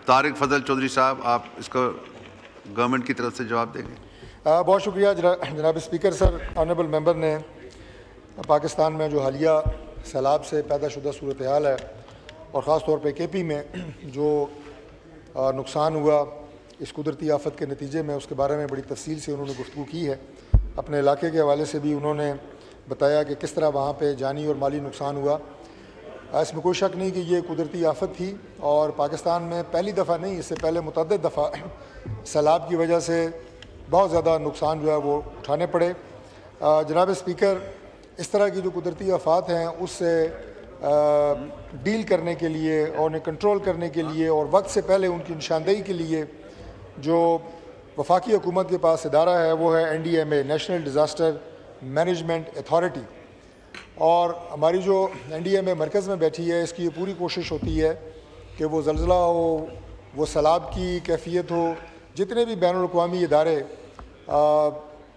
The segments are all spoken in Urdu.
طارق فضل چودھری صاحب، آپ اس کو گورنمنٹ کی طرف سے جواب دیں گے. بہت شکریہ جناب اسپیکر. سر، آنریبل ممبر نے پاکستان میں جو حالیہ سیلاب سے پیدا شدہ صورتحال ہے اور خاص طور پہ کے پی میں جو نقصان ہوا اس قدرتی آفت کے نتیجے میں، اس کے بارے میں بڑی تفصیل سے انہوں نے گفتگو کی ہے. اپنے علاقے کے حوالے سے بھی انہوں نے بتایا کہ کس طرح وہاں پہ جانی اور مالی نقصان ہوا. اس میں کوئی شک نہیں کہ یہ قدرتی آفت تھی، اور پاکستان میں پہلی دفعہ نہیں، اس سے پہلے متعدد دفعہ سیلاب کی وجہ سے بہت زیادہ نقصان جو ہے وہ اٹھانے پڑے. جناب اسپیکر، اس طرح کی جو قدرتی آفات ہیں اس سے ڈیل کرنے کے لیے اور انہیں کنٹرول کرنے کے لیے اور وقت سے پہلے ان کی نشاندہی کے لیے جو وفاقی حکومت کے پاس ادارہ ہے وہ ہے NDMA، national disaster management authority. اور ہماری جو NDMA مرکز میں بیٹھی ہے، اس کی یہ پوری کوشش ہوتی ہے کہ وہ زلزلہ ہو، وہ سیلاب کی کیفیت ہو، جتنے بھی بین الاقوامی ادارے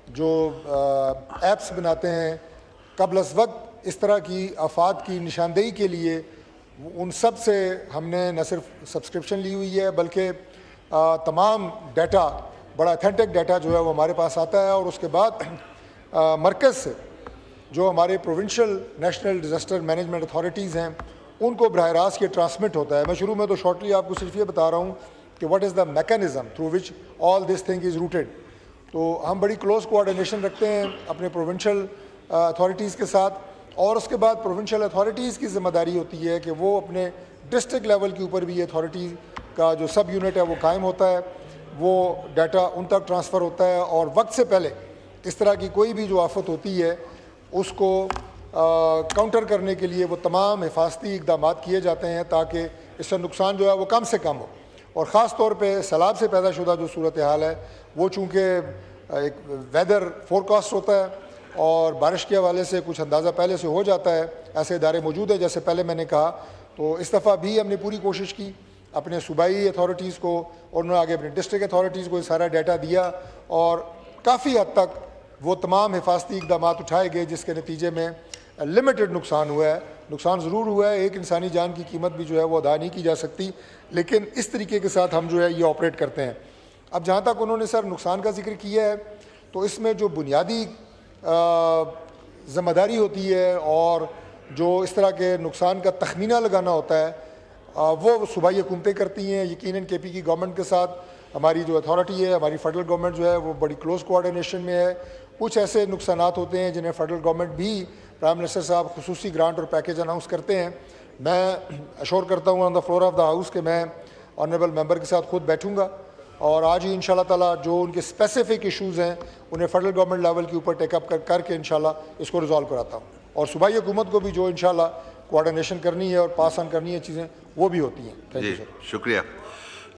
جو ایپس بناتے ہیں قبل از وقت اس طرح کی آفات کی نشاندہی کے لیے، ان سب سے ہم نے نہ صرف سبسکرپشن لی ہوئی ہے بلکہ تمام ڈیٹا، بڑا اتھینٹک ڈیٹا جو ہے وہ ہمارے پاس آتا ہے. اور اس کے بعد مرکز سے جو ہمارے provincial national disaster management authorities ہیں ان کو براہ راست یہ ٹرانسمٹ ہوتا ہے. میں شروع میں تو شارٹلی آپ کو صرف یہ بتا رہا ہوں کہ what is the mechanism through which all this thing is routed. تو ہم بڑی کلوز کوآرڈینیشن رکھتے ہیں اپنے پروونشل اتھارٹیز کے ساتھ، اور اس کے بعد پروونشل اتھارٹیز کی ذمہ داری ہوتی ہے کہ وہ اپنے ڈسٹرکٹ لیول کے اوپر بھی یہ اتھارٹی کا جو سب یونٹ ہے وہ قائم ہوتا ہے، وہ ڈیٹا ان تک ٹرانسفر ہوتا ہے، اور وقت سے پہلے اس طرح کی کوئی بھی جو آفت ہوتی ہے اس کو کاؤنٹر کرنے کے لیے وہ تمام حفاظتی اقدامات کیے جاتے ہیں تاکہ اس سے نقصان جو ہے وہ کم سے کم ہو. اور خاص طور پہ سیلاب سے پیدا شدہ جو صورتحال ہے وہ چونکہ ایک ویدر فورکاسٹ ہوتا ہے اور بارش کے حوالے سے کچھ اندازہ پہلے سے ہو جاتا ہے، ایسے ادارے موجود ہیں جیسے پہلے میں نے کہا. تو اس دفعہ بھی ہم نے پوری کوشش کی اپنے صوبائی اتھارٹیز کو، اور انہوں نے آگے اپنے ڈسٹرکٹ اتھارٹیز کو یہ سارا ڈیٹا دیا، اور کافی حد تک وہ تمام حفاظتی اقدامات اٹھائے گئے جس کے نتیجے میں لمیٹڈ نقصان ہوا ہے. نقصان ضرور ہوا ہے، ایک انسانی جان کی قیمت بھی جو ہے وہ ادا نہیں کی جا سکتی، لیکن اس طریقے کے ساتھ ہم جو ہے یہ آپریٹ کرتے ہیں. اب جہاں تک انہوں نے سر نقصان کا ذکر کیا ہے، تو اس میں جو بنیادی ذمہ داری ہوتی ہے اور جو اس طرح کے نقصان کا تخمینہ لگانا ہوتا ہے وہ صوبائی حکومتیں کرتی ہیں. یقیناً کے پی کی گورنمنٹ کے ساتھ ہماری جو اتھارٹی ہے، ہماری فیڈرل گورنمنٹ جو ہے وہ بڑی کلوز کوآرڈینیشن میں ہے. کچھ ایسے نقصانات ہوتے ہیں جنہیں فیڈرل گورنمنٹ بھی، پرائم منسٹر صاحب خصوصی گرانٹ اور پیکیج اناؤنس کرتے ہیں. میں اشور کرتا ہوں on the floor of the house کہ میں آنریبل ممبر کے ساتھ خود بیٹھوں گا، اور آج ہی انشاءاللہ تعالیٰ جو ان کے اسپیسیفک ایشوز ہیں انہیں فیڈرل گورنمنٹ لیول کے اوپر ٹیک اپ کر کے انشاءاللہ اس کو ریزالو کراتا ہوں. اور صوبائی حکومت کو بھی جو انشاءاللہ کوآرڈینیشن کرنی ہے اور پاس آن کرنی ہے چیزیں وہ بھی ہوتی ہیں. Thank you sir. شکریہ.